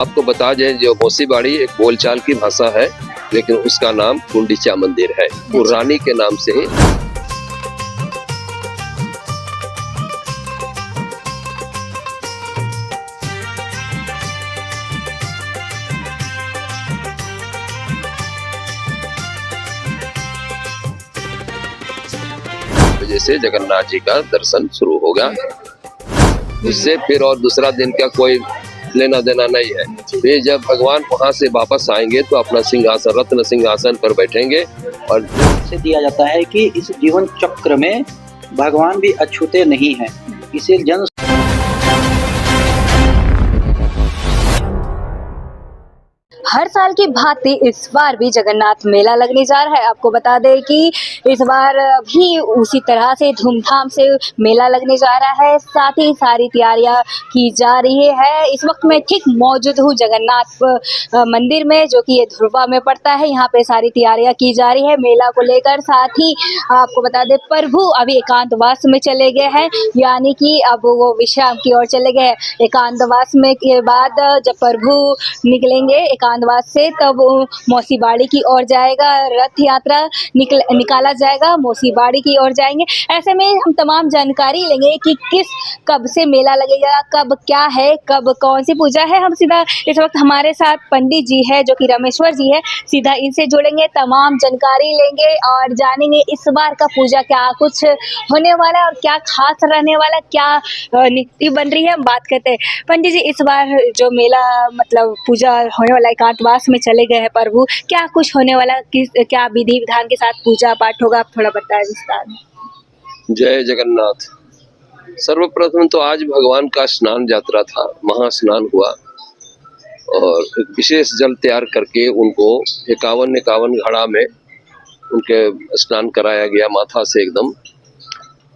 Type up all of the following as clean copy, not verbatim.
आपको बता दें, जो मौसीबाड़ी एक बोलचाल की भाषा है, लेकिन उसका नाम गुंडीचा मंदिर है। वो रानी के नाम से ही वजह से जगन्नाथ जी का दर्शन शुरू होगा। उससे फिर और दूसरा दिन का कोई लेना देना नहीं है। फिर जब भगवान वहां से वापस आएंगे तो अपना सिंहासन, रत्न सिंहासन पर बैठेंगे। और से दिया जाता है कि इस जीवन चक्र में भगवान भी अछूते नहीं हैं, इसे जन हर साल की भांति इस बार भी जगन्नाथ मेला लगने जा रहा है। आपको बता दें कि इस बार भी उसी तरह से धूमधाम से मेला लगने जा रहा है। साथ ही सारी तैयारियां की जा रही है। इस वक्त मैं ठीक मौजूद हूँ जगन्नाथ मंदिर में, जो कि ये ध्रुवा में पड़ता है। यहाँ पे सारी तैयारियां की जा रही है मेला को लेकर। साथ ही आपको बता दें, प्रभु अभी एकांतवास में चले गए हैं, यानी कि अब वो विश्राम की ओर चले गए। एकांतवास में के बाद जब प्रभु निकलेंगे एकांतवास से, तब मौसीबाड़ी की ओर जाएगा। रथ यात्रा निकाला जाएगा, मौसीबाड़ी की ओर जाएंगे। ऐसे में हम तमाम जानकारी लेंगे कि कब से मेला लगेगा, कब क्या है, कब कौन सी पूजा है। हम सीधा इस वक्त हमारे साथ पंडित जी है, जो कि रामेश्वर जी है, सीधा इनसे जुड़ेंगे, तमाम जानकारी लेंगे और जानेंगे इस बार का पूजा क्या कुछ होने वाला है और क्या खास रहने वाला, क्या नीति बन रही है। हम बात करते हैं पंडित जी, इस बार जो मेला मतलब पूजा होने वाला, एकांतवास में चले गए हैं प्रभु, क्या कुछ होने वाला, किस क्या विधि विधान के साथ पूजा पाठ होगा, आप थोड़ा बताएं विस्तार में। जय जगन्नाथ। सर्वप्रथम तो आज भगवान का स्नान यात्रा था, महास्नान हुआ और एक विशेष जल तैयार करके उनको 51 घड़ा में उनके स्नान कराया गया माथा से एकदम।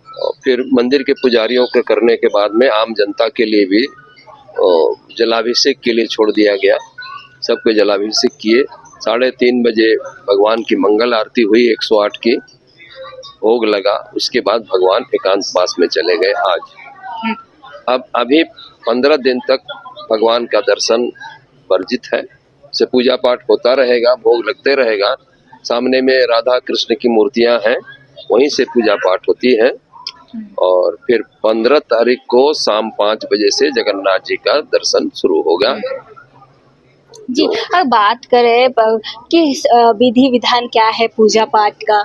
और फिर मंदिर के पुजारियों के करने के बाद में आम जनता के लिए भी जलाभिषेक के लिए छोड़ दिया गया। सबके जलाभिषेक किए। 3:30 बजे भगवान की मंगल आरती हुई 108 की, भोग लगा। उसके बाद भगवान एकांतवास में चले गए आज। अब अभी 15 दिन तक भगवान का दर्शन वर्जित है। से पूजा पाठ होता रहेगा, भोग लगते रहेगा। सामने में राधा कृष्ण की मूर्तियां हैं, वहीं से पूजा पाठ होती है। और फिर 15 तारीख को शाम 5 बजे से जगन्नाथ जी का दर्शन शुरू होगा। जी, अब बात करें कि विधि विधान क्या है पूजा पाठ का।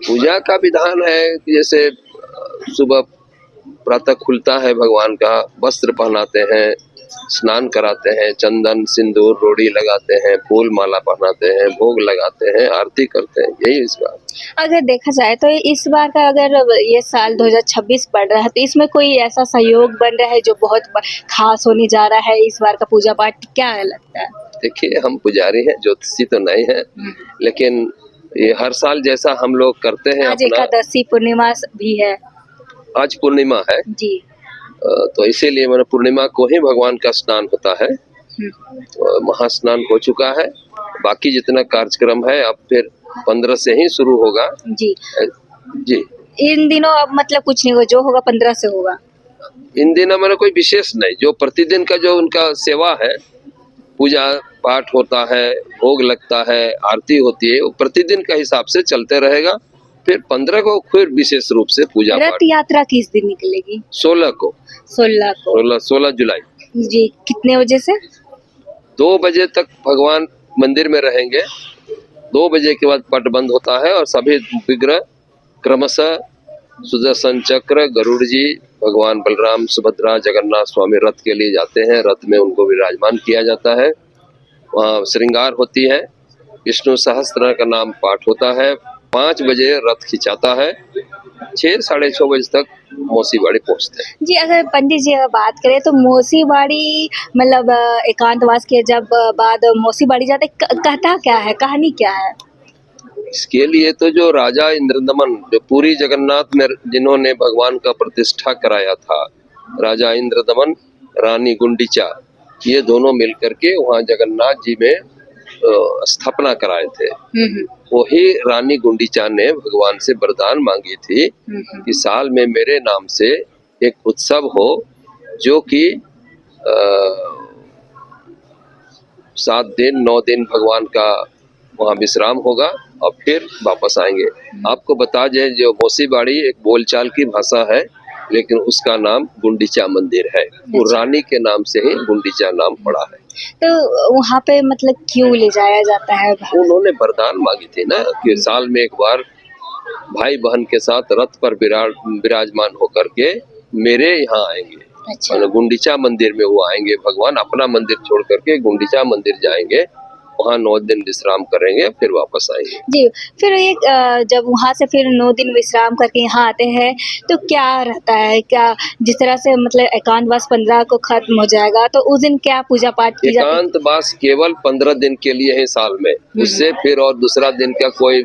पूजा का विधान है कि जैसे सुबह प्रातः खुलता है, भगवान का वस्त्र पहनाते हैं, स्नान कराते हैं, चंदन सिंदूर रोड़ी लगाते हैं, फूल माला पहनाते हैं, भोग लगाते हैं, आरती करते हैं। यही इस बार अगर देखा जाए तो इस बार का, अगर ये साल 2026 पड़ रहा है, तो इसमें कोई ऐसा सहयोग बन रहा है जो बहुत खास होने जा रहा है इस बार का पूजा पाठ, क्या लगता है? देखिए, हम पुजारी हैं, ज्योतिषी तो नहीं है, लेकिन ये हर साल जैसा हम लोग करते हैं। आज एकादशी पूर्णिमा भी है, आज पूर्णिमा है जी, तो इसीलिए मैंने पूर्णिमा को ही भगवान का स्नान होता है। तो महास्नान हो चुका है। बाकी जितना कार्यक्रम है अब फिर 15 से ही शुरू होगा। जी जी, इन दिनों अब मतलब कुछ नहीं होगा, जो होगा 15 से होगा। इन दिनों मैंने कोई विशेष नहीं, जो प्रतिदिन का जो उनका सेवा है, पूजा पाठ होता है, भोग लगता है, आरती होती है, वो प्रतिदिन का हिसाब से चलते रहेगा। फिर 15 को फिर विशेष रूप से पूजा रथ पाठ। यात्रा किस दिन निकलेगी? 16 को, 16 जुलाई। जी, कितने बजे से? 2 बजे तक भगवान मंदिर में रहेंगे। 2 बजे के बाद पट बंद होता है और सभी विग्रह क्रमशः सुदर्शन चक्र, गरुड़ जी, भगवान बलराम, सुभद्रा, जगन्नाथ स्वामी रथ के लिए जाते हैं। रथ में उनको विराजमान किया जाता है। वहाँ श्रृंगार होती है, विष्णु सहस्त्र का नाम पाठ होता है। 5 बजे रथ खिंचाता है, 6 साढ़े 6 बजे तक मौसीबाड़ी पहुँचते हैं। जी, अगर पंडित जी बात करें तो मौसीबाड़ी मतलब एकांतवास के जब बाद मौसीबाड़ी जाते, कहता क्या है, कहानी क्या है? इसके लिए तो जो राजा इंद्रदमन, जो पूरी जगन्नाथ में जिन्होंने भगवान का प्रतिष्ठा कराया था, राजा इंद्रदमन, रानी गुंडीचा, ये दोनों मिलकर के वहाँ जगन्नाथ जी में स्थापना कराए थे। वही रानी गुंडीचा ने भगवान से वरदान मांगी थी कि साल में मेरे नाम से एक उत्सव हो, जो कि 7 दिन 9 दिन भगवान का वहाँ विश्राम होगा और फिर वापस आएंगे। आपको बता दें, जो मौसीबाड़ी एक बोलचाल की भाषा है, लेकिन उसका नाम गुंडीचा मंदिर है। वो रानी के नाम से ही गुंडीचा नाम पड़ा है। तो वहाँ पे मतलब क्यों ले जाया जाता है? उन्होंने वरदान मांगी थी ना कि साल में एक बार भाई बहन के साथ रथ पर विराजमान होकर के मेरे यहाँ आएंगे। अच्छा। मतलब गुंडीचा मंदिर में वो आएंगे, भगवान अपना मंदिर छोड़ करके गुंडीचा मंदिर जाएंगे, वहाँ 9 दिन विश्राम करेंगे, फिर वापस आएंगे। जी, फिर जब वहाँ से फिर 9 दिन विश्राम करके यहाँ आते हैं, तो क्या रहता है? क्या जिस तरह से मतलब एकांतवास 15 को खत्म हो जाएगा, तो उस दिन क्या पूजा पाठ की जाती है? एकांतवास केवल 15 दिन के लिए है साल में, उससे फिर और दूसरा दिन का कोई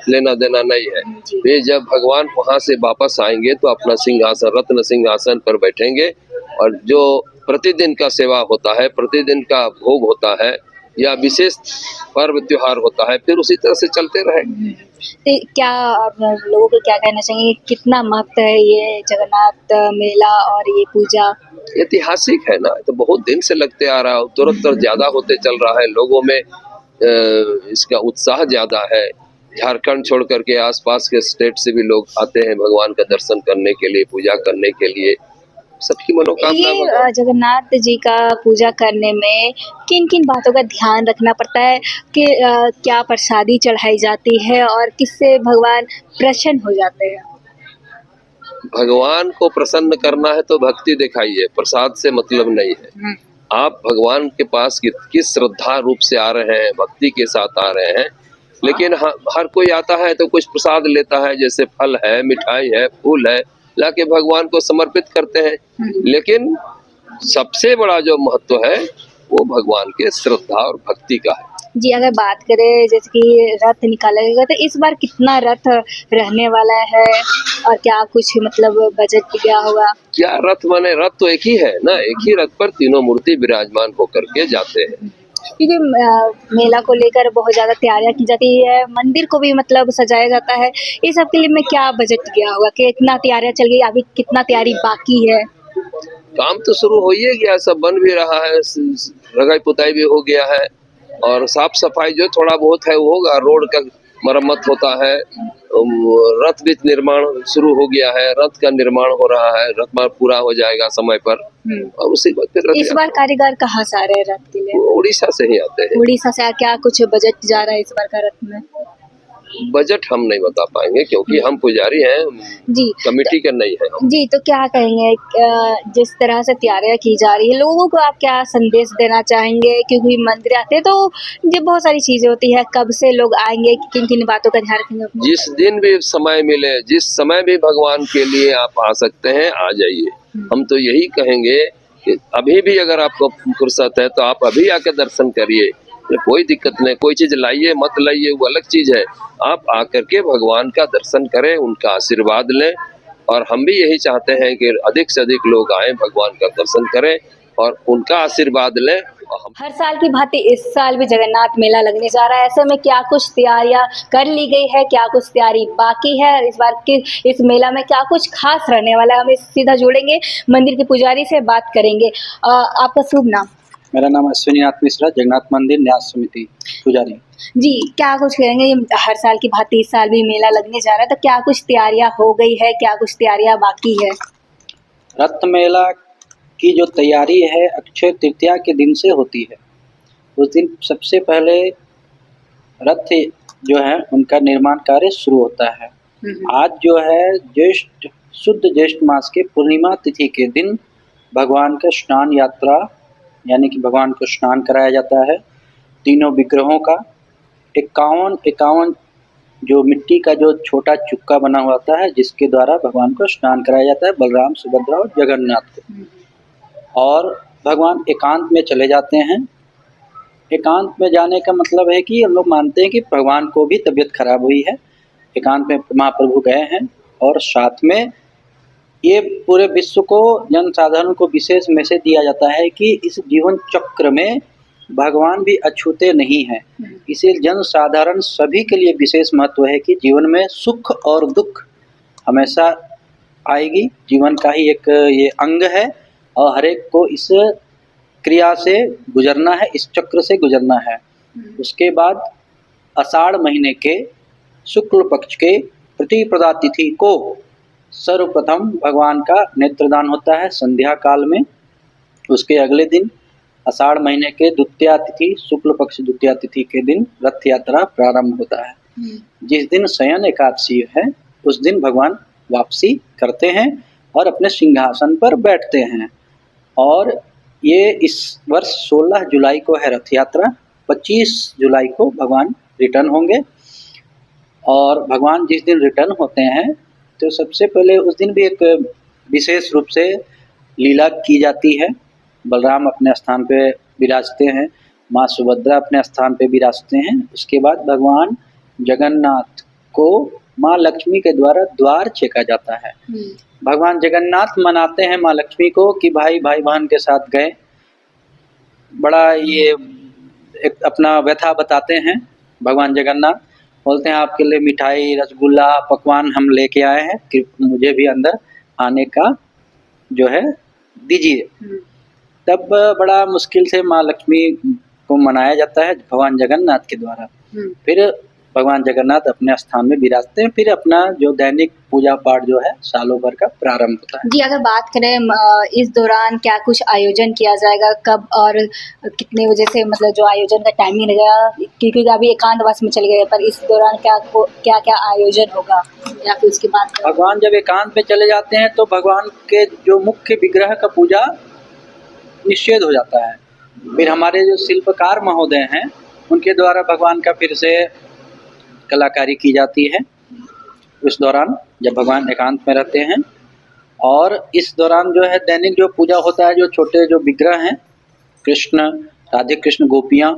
लेना देना नहीं है। जी। वे जब भगवान वहाँ से वापस आएंगे तो अपना सिंहासन, रत्न सिंहासन पर बैठेंगे, और जो प्रतिदिन का सेवा होता है, प्रतिदिन का भोग होता है, या विशेष पर्व त्योहार होता है, फिर उसी तरह से चलते रहेगा। तो क्या आप लोगों को क्या कहना चाहेंगे? कितना महत्व है ये जगन्नाथ मेला और ये पूजा? ऐतिहासिक है ना, तो बहुत दिन से लगते आ रहा है, तुरंत ज्यादा होते चल रहा है, लोगों में इसका उत्साह ज्यादा है। झारखंड छोड़ करके आसपास के स्टेट से भी लोग आते हैं भगवान का दर्शन करने के लिए, पूजा करने के लिए। सबकी मनोकामना ये जगन्नाथ जी का पूजा करने में किन-किन बातों का ध्यान रखना पड़ता है कि क्या प्रसादी चढ़ाई जाती है और किससे भगवान प्रसन्न हो जाते हैं? भगवान को प्रसन्न करना है तो भक्ति दिखाइए, प्रसाद से मतलब नहीं है। आप भगवान के पास किस श्रद्धा रूप से आ रहे हैं, भक्ति के साथ आ रहे हैं। लेकिन हर कोई आता है तो कुछ प्रसाद लेता है, जैसे फल है, मिठाई है, फूल है, लाके भगवान को समर्पित करते हैं। लेकिन सबसे बड़ा जो महत्व है वो भगवान के श्रद्धा और भक्ति का है। जी, अगर बात करें जैसे कि रथ निकाला जाएगा, तो इस बार कितना रथ रहने वाला है और क्या कुछ मतलब बजट गया होगा? क्या रथ माने, रथ तो एक ही है ना, एक ही रथ पर तीनों मूर्ति विराजमान होकर के जाते हैं। क्योंकि मेला को लेकर बहुत ज़्यादा तैयारियां की जाती है, मंदिर को भी मतलब सजाया जाता है। इस सब के लिए में क्या बजट गया होगा कि इतना तैयारियां चल गई, अभी कितना तैयारी बाकी है? काम तो शुरू हो ही गया, सब बन भी रहा है, रंगाई पुताई भी हो गया है, और साफ सफाई जो थोड़ा बहुत है वो होगा। रोड का मरम्मत होता है, रथ भी निर्माण शुरू हो गया है, रथ का निर्माण हो रहा है, रथ पूरा हो जाएगा समय पर, और उसी वक्त फिर रथ इस बार कारीगर कहाँ से आ रहे हैं रथ के लिए? उड़ीसा से ही आते हैं। उड़ीसा से क्या कुछ बजट जा रहा है इस बार का रथ में? बजट हम नहीं बता पाएंगे क्योंकि हम पुजारी हैं जी, कमेटी के नहीं है हम। जी, तो क्या कहेंगे जिस तरह से तैयारियां की जा रही है, लोगों को आप क्या संदेश देना चाहेंगे? क्योंकि मंदिर आते हैं तो ये बहुत सारी चीजें होती है, कब से लोग आएंगे, किन-किन बातों का ध्यान रखेंगे? जिस दिन भी समय मिले, जिस समय भी भगवान के लिए आप आ सकते हैं, आ जाइए। हम तो यही कहेंगे कि अभी भी अगर आपको फुर्सत है तो आप अभी आके दर्शन करिए, कोई दिक्कत नहीं। कोई चीज लाइए मत लाइए वो अलग चीज है, आप आकर के भगवान का दर्शन करें, उनका आशीर्वाद लें। और हम भी यही चाहते हैं कि अधिक से अधिक लोग आए, भगवान का दर्शन करें और उनका आशीर्वाद लें। हर साल की भांति इस साल भी जगन्नाथ मेला लगने जा रहा है, ऐसे में क्या कुछ तैयारियां कर ली गई है, क्या कुछ तैयारी बाकी है, इस बार के इस मेला में क्या कुछ खास रहने वाला है, हमें सीधा जुड़ेंगे, मंदिर के पुजारी से बात करेंगे। आपका शुभ नाम? मेरा नाम अश्विनीनाथ मिश्रा, जगन्नाथ मंदिर न्यास समिति पुजारी। जी, क्या कुछ कहेंगे? हर साल की भांति इस साल भी मेला लगने जा रहा है, तो क्या कुछ तैयारियां हो गई है, क्या कुछ तैयारियां बाकी है? रथ मेला की जो तैयारी है अक्षय तृतीया के दिन से होती है। उस दिन सबसे पहले रथ जो है उनका निर्माण कार्य शुरू होता है। आज जो है शुद्ध ज्येष्ठ मास के पूर्णिमा तिथि के दिन भगवान का स्नान यात्रा, यानी कि भगवान को स्नान कराया जाता है। तीनों विग्रहों का 51 जो मिट्टी का जो छोटा चुक्का बना हुआ होता है, जिसके द्वारा भगवान को स्नान कराया जाता है, बलराम, सुभद्रा और जगन्नाथ को। और भगवान एकांत में चले जाते हैं। एकांत में जाने का मतलब है कि हम लोग मानते हैं कि भगवान को भी तबीयत खराब हुई है, एकांत में महाप्रभु गए हैं। और साथ में ये पूरे विश्व को, जनसाधारण को विशेष मैसेज दिया जाता है कि इस जीवन चक्र में भगवान भी अछूते नहीं हैं। इसलिए जनसाधारण सभी के लिए विशेष महत्व है कि जीवन में सुख और दुख हमेशा आएगी, जीवन का ही एक ये अंग है, और हर एक को इस क्रिया से गुजरना है, इस चक्र से गुजरना है। उसके बाद आषाढ़ महीने के शुक्ल पक्ष के प्रतिपदा तिथि को सर्वप्रथम भगवान का नेत्रदान होता है संध्या काल में। उसके अगले दिन आषाढ़ महीने के द्वितीया तिथि, शुक्ल पक्ष द्वितीया तिथि के दिन रथ यात्रा प्रारंभ होता है। जिस दिन शयन एकादशी है उस दिन भगवान वापसी करते हैं और अपने सिंहासन पर बैठते हैं। और ये इस वर्ष 16 जुलाई को है रथ यात्रा, 25 जुलाई को भगवान रिटर्न होंगे। और भगवान जिस दिन रिटर्न होते हैं तो सबसे पहले उस दिन भी एक विशेष रूप से लीला की जाती है। बलराम अपने स्थान पे विराजते हैं, माँ सुभद्रा अपने स्थान पे विराजते हैं। उसके बाद भगवान जगन्नाथ को माँ लक्ष्मी के द्वारा द्वार छेका जाता है। भगवान जगन्नाथ मनाते हैं माँ लक्ष्मी को कि भाई बहन के साथ गए। बड़ा ये एक अपना व्यथा बताते हैं भगवान जगन्नाथ, बोलते हैं आपके लिए मिठाई रसगुल्ला पकवान हम लेके आए हैं कि मुझे भी अंदर आने का जो है दीजिए। तब बड़ा मुश्किल से माँ लक्ष्मी को मनाया जाता है भगवान जगन्नाथ के द्वारा। फिर भगवान जगन्नाथ अपने स्थान में विराजते हैं। फिर अपना जो दैनिक पूजा पाठ जो है सालों भर का प्रारंभ होता है। जी, अगर बात करें इस दौरान क्या कुछ आयोजन किया जाएगा, कब और कितने बजे से, मतलब जो आयोजन का टाइमिंग रहेगा, क्योंकि अभी एकांतवास में चले गए, पर इस दौरान क्या क्या आयोजन होगा या फिर उसकी बात करें? भगवान जब एकांत पे चले जाते हैं तो भगवान के जो मुख्य विग्रह का पूजा निषेध हो जाता है। फिर हमारे जो शिल्पकार महोदय हैं उनके द्वारा भगवान का फिर से कलाकारी की जाती है उस दौरान जब भगवान एकांत में रहते हैं। और इस दौरान जो है दैनिक जो पूजा होता है, जो छोटे जो विग्रह हैं कृष्ण, राधे कृष्ण, गोपियाँ,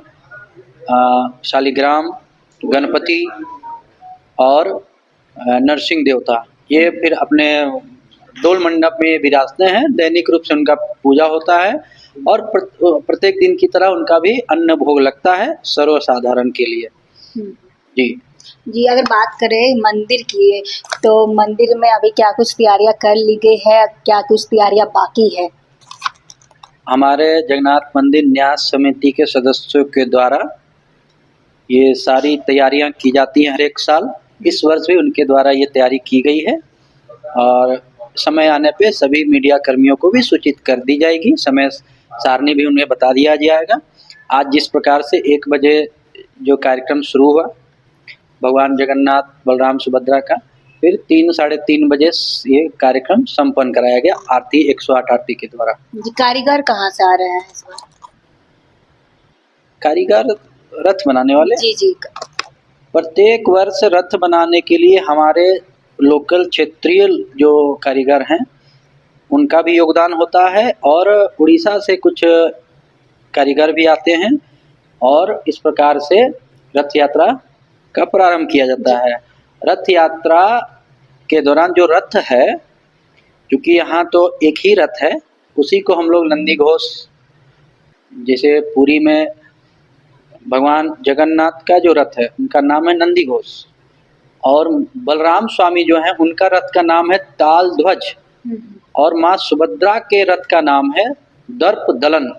शालिग्राम, गणपति और नरसिंह देवता, ये फिर अपने डोल मंडप में विराजते हैं। दैनिक रूप से उनका पूजा होता है और प्रत्येक दिन की तरह उनका भी अन्न भोग लगता है सर्वसाधारण के लिए। जी, अगर बात करें मंदिर की, तो मंदिर में अभी क्या कुछ तैयारियां कर ली गई है, क्या कुछ तैयारियां बाकी है? हमारे जगन्नाथ मंदिर न्यास समिति के सदस्यों के द्वारा ये सारी तैयारियां की जाती हैं हर एक साल। इस वर्ष भी उनके द्वारा ये तैयारी की गई है और समय आने पे सभी मीडिया कर्मियों को भी सूचित कर दी जाएगी। समय सारणी भी उन्हें बता दिया जाएगा। आज जिस प्रकार से 1 बजे जो कार्यक्रम शुरू हुआ भगवान जगन्नाथ बलराम सुभद्रा का, फिर 3 साढ़े 3 बजे ये कार्यक्रम संपन्न कराया गया आरती 108 आरती के द्वारा। जी, कारीगर कहाँ से आ रहे हैं इस बार? कारीगर रथ बनाने वाले जी। प्रत्येक वर्ष रथ बनाने के लिए हमारे लोकल क्षेत्रीय जो कारीगर हैं उनका भी योगदान होता है और उड़ीसा से कुछ कारीगर भी आते हैं और इस प्रकार से रथ यात्रा का प्रारंभ किया जाता है। रथ यात्रा के दौरान जो रथ है, क्योंकि यहाँ तो एक ही रथ है, उसी को हम लोग नंदी घोष, जैसे पुरी में भगवान जगन्नाथ का जो रथ है उनका नाम है नंदी घोष और बलराम स्वामी जो है उनका रथ का नाम है ताल ध्वज और माँ सुभद्रा के रथ का नाम है दर्प दलन।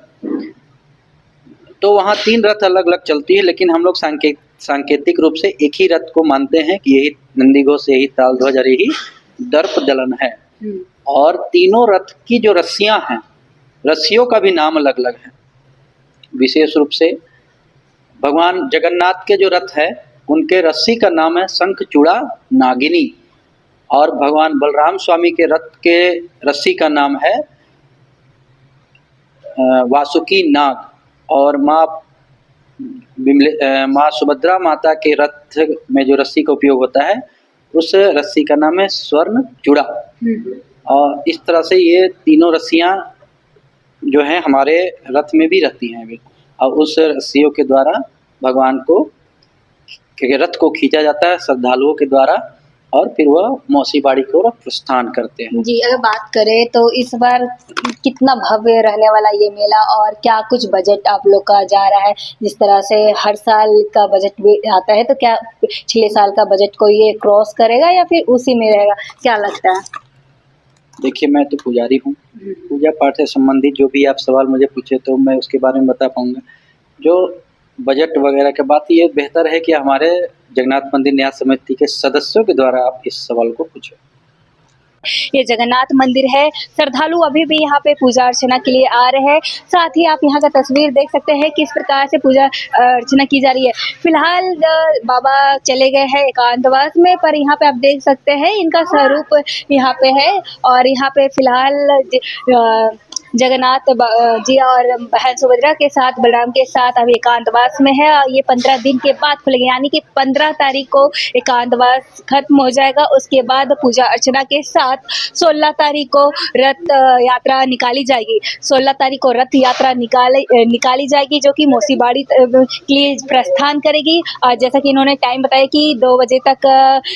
तो वहाँ 3 रथ अलग अलग चलती है, लेकिन हम लोग सांकेतिक रूप से एक ही रथ को मानते हैं कि यही नंदी घोष, यही ताल ध्वज और यही दर्प दलन है। और तीनों रथ की जो रस्सियाँ हैं, रस्सियों का भी नाम अलग अलग है। विशेष रूप से भगवान जगन्नाथ के जो रथ है उनके रस्सी का नाम है शंखचूड़ा नागिनी और भगवान बलराम स्वामी के रथ के रस्सी का नाम है वासुकी नाग और माँ सुभद्रा माता के रथ में जो रस्सी का उपयोग होता है उस रस्सी का नाम है स्वर्ण चूड़ा। और इस तरह से ये तीनों रस्सियाँ जो हैं हमारे रथ में भी रहती हैं और उस रस्सियों के द्वारा भगवान को के रथ को खींचा जाता है श्रद्धालुओं के द्वारा और फिर वह मौसी बाड़ी की ओर प्रस्थान करते हैं। जी, अगर बात करें तो इस बार कितना भव्य रहने वाला ये मेला और क्या कुछ बजट आप लोग का जा रहा है? जिस तरह से हर साल का बजट भी आता है, तो क्या पिछले साल का बजट को ये क्रॉस करेगा या फिर उसी में रहेगा, क्या लगता है? देखिए, मैं तो पुजारी हूँ। पूजा पाठ से संबंधित जो भी आप सवाल मुझे पूछे तो मैं उसके बारे में बता पाऊँगा। जो बजट वगैरह की बात, ये बेहतर है कि हमारे जगन्नाथ मंदिर न्यास समिति के सदस्यों के द्वारा आप इस सवाल को पूछें। ये जगन्नाथ मंदिर है, श्रद्धालु अभी भी यहाँ पे पूजा अर्चना के लिए आ रहे हैं। साथ ही आप यहाँ का तस्वीर देख सकते हैं किस प्रकार से पूजा अर्चना की जा रही है। फिलहाल बाबा चले गए हैं एकांतवास में, पर यहाँ पे आप देख सकते हैं इनका स्वरूप यहाँ पे है और यहाँ पे फिलहाल जगन्नाथ जी और बहन सुभद्रा के साथ, बलराम के साथ अभी एकांतवास में है और ये 15 दिन के बाद खुलेंगे, यानी कि 15 तारीख को एकांतवास खत्म हो जाएगा। उसके बाद पूजा अर्चना के साथ 16 तारीख को रथ यात्रा निकाली जाएगी। 16 तारीख को रथ यात्रा निकाली जाएगी जो कि मौसीबाड़ी के लिए प्रस्थान करेगी। और जैसा कि इन्होंने टाइम बताया कि 2 बजे तक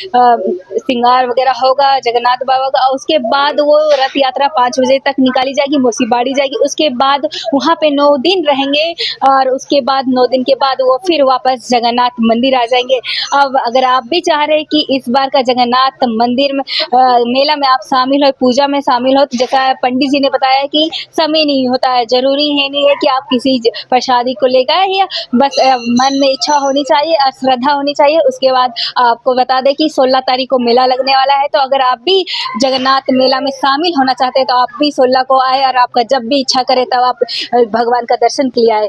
श्रृंगार वगैरह होगा जगन्नाथ बाबा का। उसके बाद वो रथ यात्रा 5 बजे तक निकाली जाएगी, मौसीबाड़ी जाएगी। उसके बाद वहाँ पे 9 दिन रहेंगे और उसके बाद 9 दिन के बाद वो फिर वापस जगन्नाथ मंदिर आ जाएंगे। अब अगर आप भी चाह रहे हैं कि इस बार का जगन्नाथ मंदिर में मेला में आप शामिल हो, पूजा में शामिल हो, तो जैसा पंडित जी ने बताया कि समय नहीं होता है, जरूरी है नहीं है कि आप किसी प्रसादी को लेकर आए, या बस मन में इच्छा होनी चाहिए और श्रद्धा होनी चाहिए। उसके बाद आपको बता दें कि 16 तारीख को मेला लगने वाला है, तो अगर आप भी जगन्नाथ मेला में शामिल होना चाहते हैं तो आप भी 16 को आए और आपका जब भी इच्छा करे तब आप भगवान का दर्शन के लिए आए।